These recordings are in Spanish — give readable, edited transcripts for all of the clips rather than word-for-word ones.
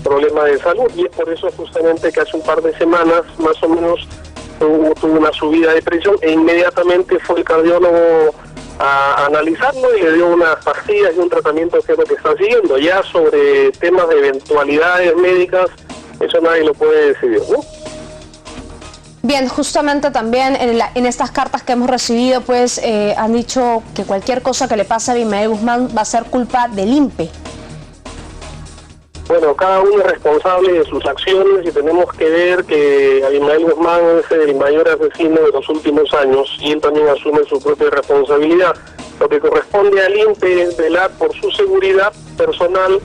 problema de salud, y es por eso justamente que hace un par de semanas más o menos tuvo una subida de presión e inmediatamente fue el cardiólogo a analizarlo y le dio unas pastillas y un tratamiento que es lo que está siguiendo. Ya sobre temas de eventualidades médicas, eso nadie lo puede decidir, ¿no? Bien, justamente también en estas cartas que hemos recibido, pues han dicho que cualquier cosa que le pase a Abimael Guzmán va a ser culpa del INPE. Bueno, cada uno es responsable de sus acciones y tenemos que ver que Abimael Guzmán es el mayor asesino de los últimos años y él también asume su propia responsabilidad. Lo que corresponde al INPE es velar por su seguridad personal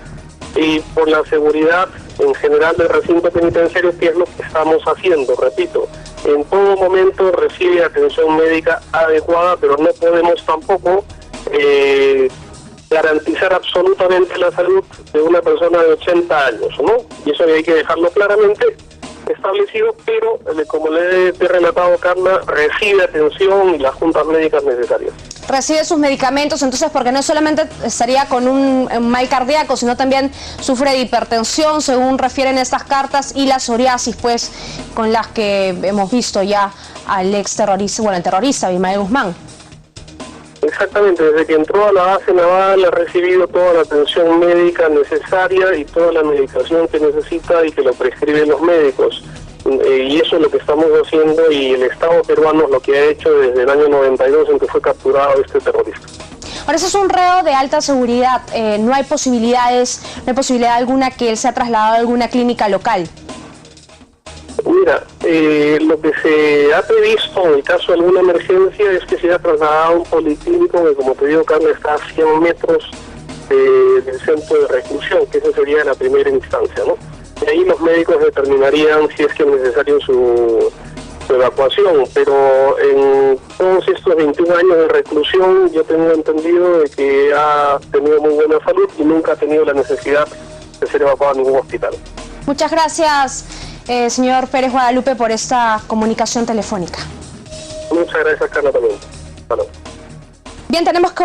y por la seguridad en general del recinto penitenciario, que es lo que estamos haciendo, repito. En todo momento recibe atención médica adecuada, pero no podemos tampoco garantizar absolutamente la salud de una persona de 80 años, ¿no? Y eso hay que dejarlo claramente establecido, pero como le he relatado, Carla, recibe atención y las juntas médicas necesarias. Recibe sus medicamentos, entonces, porque no solamente estaría con un mal cardíaco, sino también sufre de hipertensión, según refieren estas cartas, y la psoriasis, pues, con las que hemos visto ya al ex terrorista, bueno, el terrorista Abimael Guzmán. Exactamente, desde que entró a la base naval ha recibido toda la atención médica necesaria y toda la medicación que necesita y que lo prescriben los médicos. Y eso es lo que estamos haciendo, y el Estado peruano es lo que ha hecho desde el año 92 en que fue capturado este terrorista. Ahora, ese es un reo de alta seguridad, no hay posibilidad alguna que él sea trasladado a alguna clínica local. Mira, lo que se ha previsto en el caso de alguna emergencia es que sea trasladado a un policlínico que, como te digo, Carla, está a 100 metros del centro de reclusión, que esa sería la primera instancia, ¿no? Y ahí los médicos determinarían si es que es necesario su evacuación, pero en todos estos 21 años de reclusión yo tengo entendido de que ha tenido muy buena salud y nunca ha tenido la necesidad de ser evacuado a ningún hospital. Muchas gracias, señor Pérez Guadalupe, por esta comunicación telefónica. Muchas gracias, Carla, también. Hasta luego. Bien, tenemos que